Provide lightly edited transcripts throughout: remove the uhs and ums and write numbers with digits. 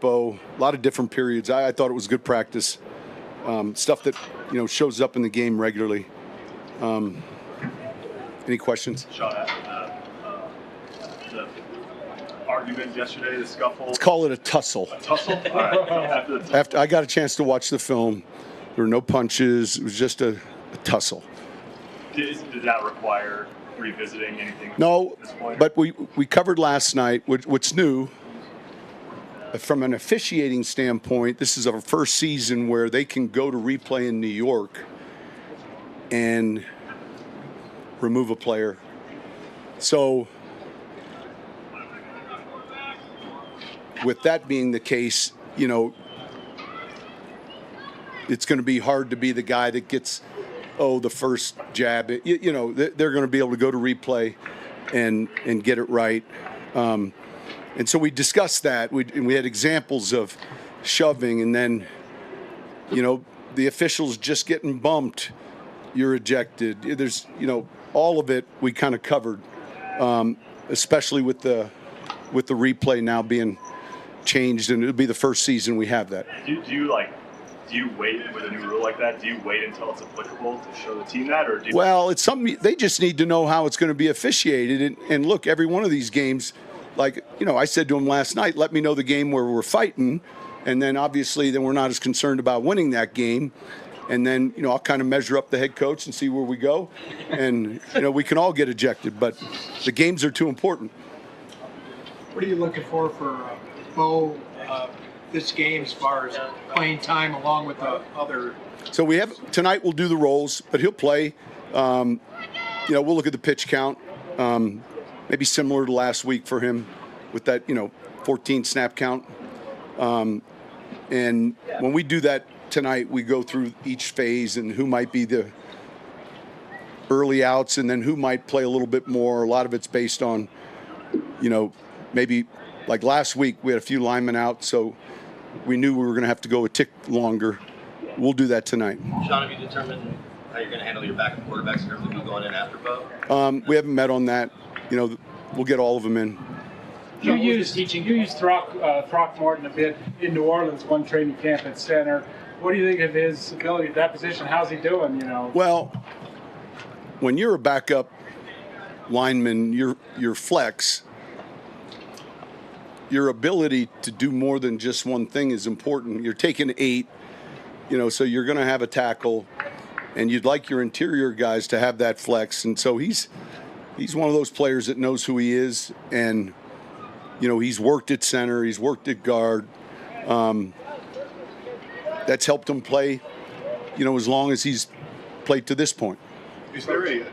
A lot of different periods. I thought it was good practice. Stuff that shows up in the game regularly. Any questions? Sean, the argument yesterday, the scuffle. Let's call it a tussle. A tussle? All right. After I got a chance to watch the film, there were no punches. It was just a tussle. Did that require revisiting anything? No, at this point? but we covered last night what's new. From an officiating standpoint, this is our first season where they can go to replay in New York and remove a player. So with that being the case, it's going to be hard to be the guy that gets, the first jab. They're going to be able to go to replay and get it right. And so we discussed that. We had examples of shoving, and then, the officials just getting bumped, you're ejected. There's, all of it we kind of covered, especially with the replay now being changed, and it'll be the first season we have that. Do you wait with a new rule like that? Do you wait until it's applicable to show the team that, or Well, it's something they just need to know how it's going to be officiated, and look, every one of these games. I said to him last night, let me know the game where we're fighting, and then obviously then we're not as concerned about winning that game. And then, I'll kind of measure up the head coach and see where we go. And, we can all get ejected, but the games are too important. What are you looking for Bo this game as far as playing time along with the other? So tonight we'll do the rolls, but he'll play. We'll look at the pitch count. Maybe similar to last week for him with that, 14 snap count. And when we do that tonight, we go through each phase and who might be the early outs and then who might play a little bit more. A lot of it's based on, maybe like last week we had a few linemen out, so we knew we were going to have to go a tick longer. We'll do that tonight. Sean, have you determined how you're going to handle your backup quarterbacks in terms of who going in after Bo? We haven't met on that. We'll get all of them in. You used Throckmorton a bit in New Orleans, one training camp at center. What do you think of his ability at that position? How's he doing? Well, when you're a backup lineman, your flex, your ability to do more than just one thing is important. You're taking 8, so you're going to have a tackle, and you'd like your interior guys to have that flex, and so he's one of those players that knows who he is, and, he's worked at center, he's worked at guard. That's helped him play, as long as he's played to this point. Is there a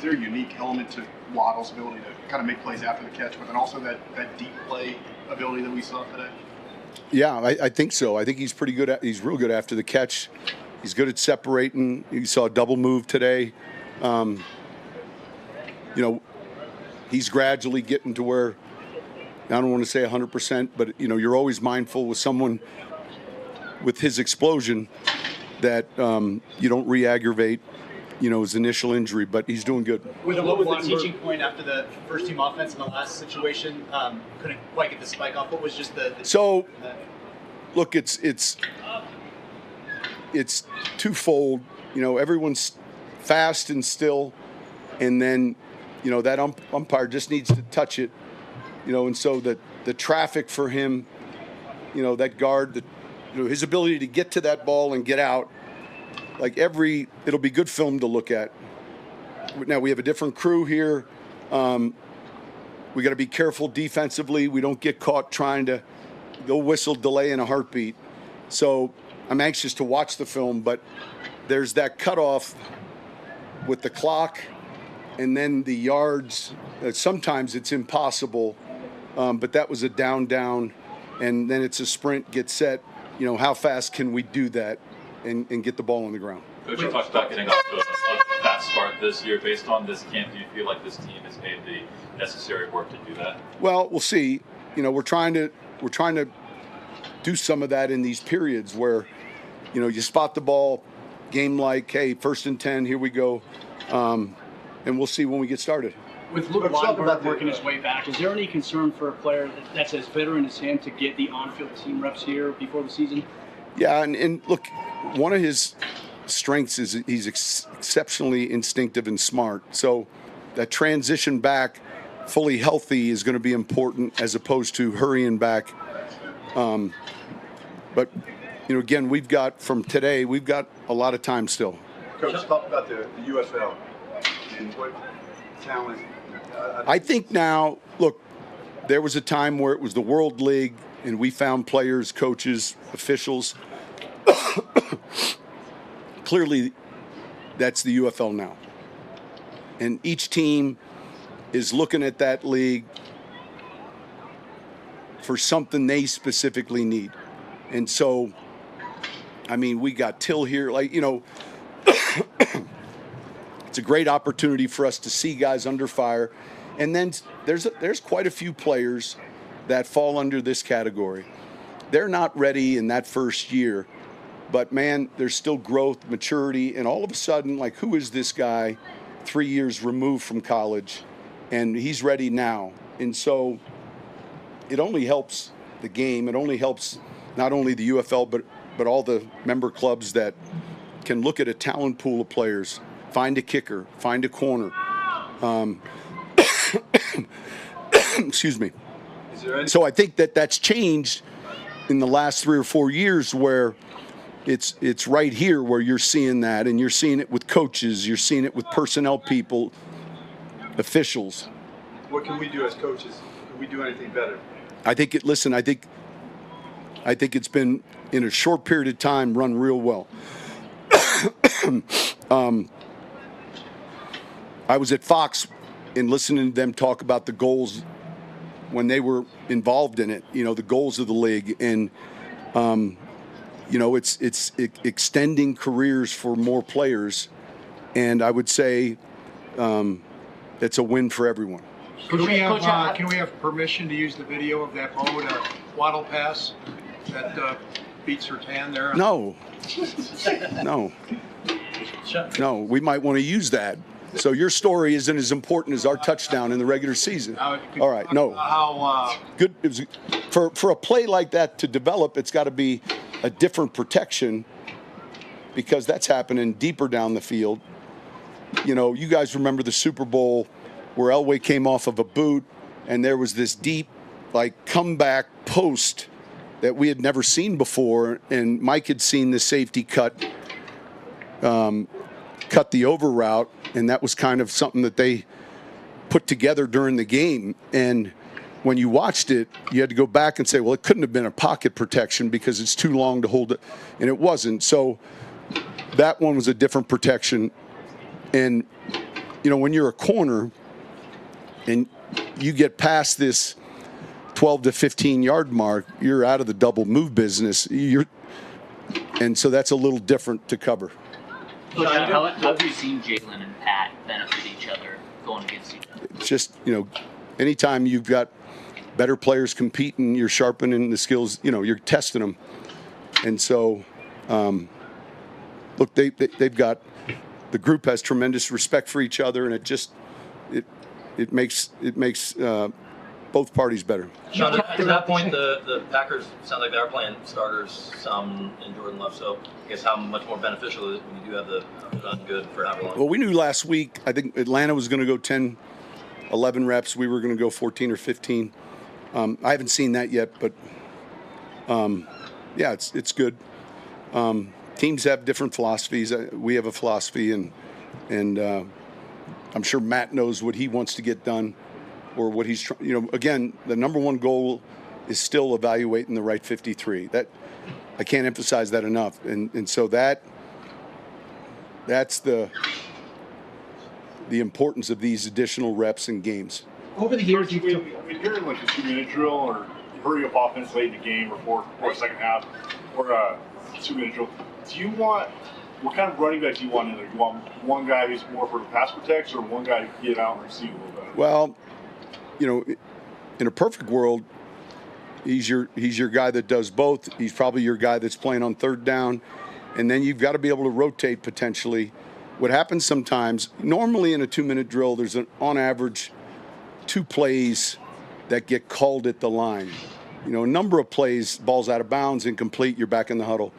unique element to Waddle's ability to kind of make plays after the catch, but then also that deep play ability that we saw today? Yeah, I think so. I think he's pretty good. He's real good after the catch. He's good at separating. You saw a double move today. He's gradually getting to where, I don't want to say 100%, but, you're always mindful with someone with his explosion that you don't re-aggravate, his initial injury, but he's doing good. What was the teaching point after the first team offense in the last situation? Couldn't quite get the spike off. What was just the So, look, it's twofold. Everyone's fast and still, and then, that umpire just needs to touch it, and so the traffic for him, that guard, his ability to get to that ball and get out, it'll be good film to look at. Now we have a different crew here. We got to be careful defensively. We don't get caught trying to go whistle delay in a heartbeat. So I'm anxious to watch the film, but there's that cutoff with the clock and then the yards. Sometimes it's impossible, but that was a down, and then it's a sprint, get set. How fast can we do that and get the ball on the ground? Coach, you talked about getting off to a fast start this year. Based on this camp, do you feel like this team has made the necessary work to do that? Well, we'll see. We're trying to do some of that in these periods where, you spot the ball, game like, hey, 1st and 10, here we go, and we'll see when we get started. With Luke Let's talk about Weinberg working his way back, is there any concern for a player that's as veteran as him to get the on-field team reps here before the season? Yeah, and look, one of his strengths is he's exceptionally instinctive and smart. So that transition back fully healthy is going to be important as opposed to hurrying back. But, again, we've got a lot of time still. Coach, talk about the USL and what talent. I think now, look, there was a time where it was the World League, and we found players, coaches, officials. Clearly, that's the UFL now. And each team is looking at that league for something they specifically need. And so, I mean, we got Till here, it's a great opportunity for us to see guys under fire. And then there's quite a few players that fall under this category. They're not ready in that first year, but man, there's still growth, maturity, and all of a sudden, who is this guy 3 years removed from college, and he's ready now. And so it only helps the game. It only helps not only the UFL, but all the member clubs that can look at a talent pool of players, find a kicker, find a corner. Excuse me. So I think that's changed in the last 3 or 4 years, where it's right here where you're seeing that, and you're seeing it with coaches, you're seeing it with personnel people, officials. What can we do as coaches? Can we do anything better? I think it's been, in a short period of time, run real well. I was at Fox and listening to them talk about the goals when they were involved in it, the goals of the league. And, it's extending careers for more players. And I would say it's a win for everyone. Can we have permission to use the video of that Bo to waddle pass that beats Sertan there? No, we might want to use that. So your story isn't as important as our touchdown in the regular season. All right, no. How good. It was, for a play like that to develop, it's got to be a different protection, because that's happening deeper down the field. You guys remember the Super Bowl where Elway came off of a boot, and there was this deep, comeback post that we had never seen before, and Mike had seen the safety cut the over route, and that was kind of something that they put together during the game. And when you watched it, you had to go back and say, well, it couldn't have been a pocket protection because it's too long to hold it, and it wasn't. So that one was a different protection. And, when you're a corner and you get past this 12 to 15 yard mark, you're out of the double move business. And so that's a little different to cover. How have you seen Jalen and Pat benefit each other going against each other? It's just, anytime you've got better players competing, you're sharpening the skills, you're testing them. And so, look, they've got, the group has tremendous respect for each other, and it makes both parties better. Sean, to that point, the Packers sound like they are playing starters, some in Jordan Love. So I guess how much more beneficial is it when you do have the run good for however long? Well, we knew last week, I think Atlanta was going to go 10, 11 reps. We were going to go 14 or 15. I haven't seen that yet, but yeah, it's good. Teams have different philosophies. We have a philosophy, and I'm sure Matt knows what he wants to get done, or what he's trying. Again, the number one goal is still evaluating the right 53. That I can't emphasize that enough. And so that's the importance of these additional reps and games. Over the years, when you're in a 2-minute drill or hurry up offense late in the game or second half or a 2-minute drill, what kind of running back do you want in there? You want one guy who's more for the pass protection, or one guy who can get out and receive a little better? Well, in a perfect world, he's your guy that does both. He's probably your guy that's playing on third down, and then you've got to be able to rotate potentially. What happens sometimes, normally in a 2-minute drill, there's on average 2 plays that get called at the line. You know, a number of plays, ball's out of bounds, incomplete, you're back in the huddle.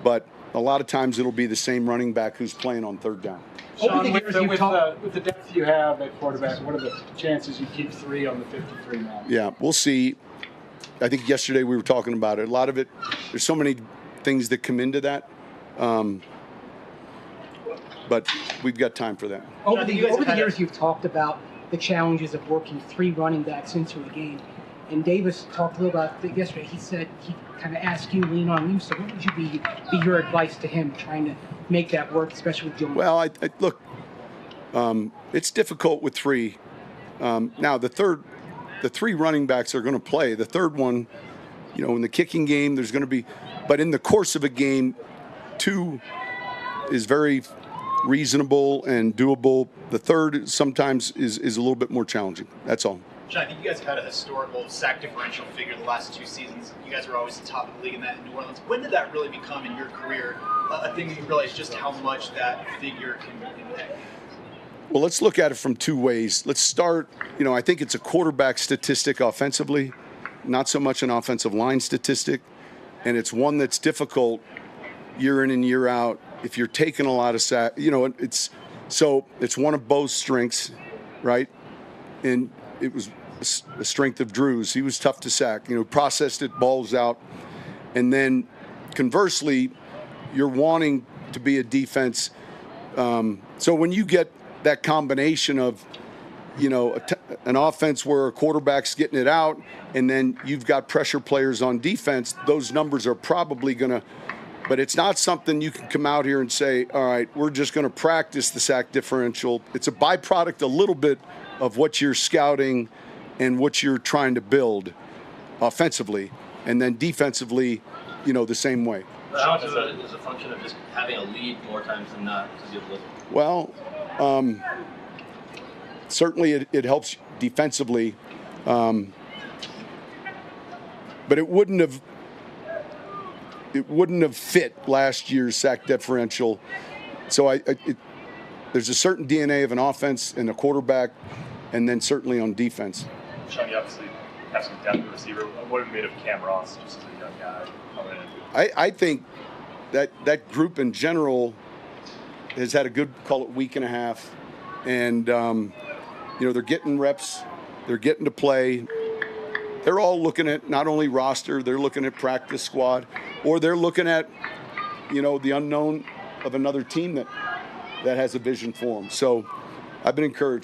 But a lot of times it'll be the same running back who's playing on 3rd down. Sean, with the depth you have at quarterback, what are the chances you keep 3 on the 53 man? Yeah, we'll see. I think yesterday we were talking about it. A lot of it, there's so many things that come into that. But we've got time for that. Over the years, you've talked about the challenges of working 3 running backs into a game. And Davis talked a little about it yesterday. He said he kind of asked you to lean on you. So what would you be your advice to him trying to make that work, especially with Jones? Well, I look, it's difficult with 3. Now, the 3 running backs are going to play. The 3rd one, you know, in the kicking game, there's going to be, but in the course of a game, 2 is very reasonable and doable. The 3rd sometimes is a little bit more challenging. That's all. John, I think you guys have had a historical sack differential figure the last 2 seasons. You guys are always the top of the league in that in New Orleans. When did that really become in your career a thing that you realized just how much that figure can impact? Well, let's look at it from 2 ways. Let's start, you know, I think it's a quarterback statistic offensively, not so much an offensive line statistic. And it's one that's difficult year in and year out. If you're taking a lot of sack, you know, it's one of Bo's strengths, right? And it was a strength of Drew's. He was tough to sack, you know, processed it, balls out. And then conversely, you're wanting to be a defense. So when you get that combination of, you know, an offense where a quarterback's getting it out and then you've got pressure players on defense, those numbers are probably going to, but it's not something you can come out here and say, all right, we're just going to practice the sack differential. It's a byproduct a little bit of what you're scouting and what you're trying to build offensively. And then defensively, you know, the same way. How much of it is a function of just having a lead more times than not to deal with? Well, certainly it helps defensively. But it wouldn't have fit last year's sack differential. So there's a certain DNA of an offense and a quarterback, and then certainly on defense. Sean, you obviously have some depth at receiver. What have you made of Cam Ross, just as a young guy coming in? I think that group in general has had a good, call it, week and a half, and you know, they're getting reps, they're getting to play. They're all looking at not only roster, they're looking at practice squad, or they're looking at, you know, the unknown of another team that has a vision for them. So I've been encouraged.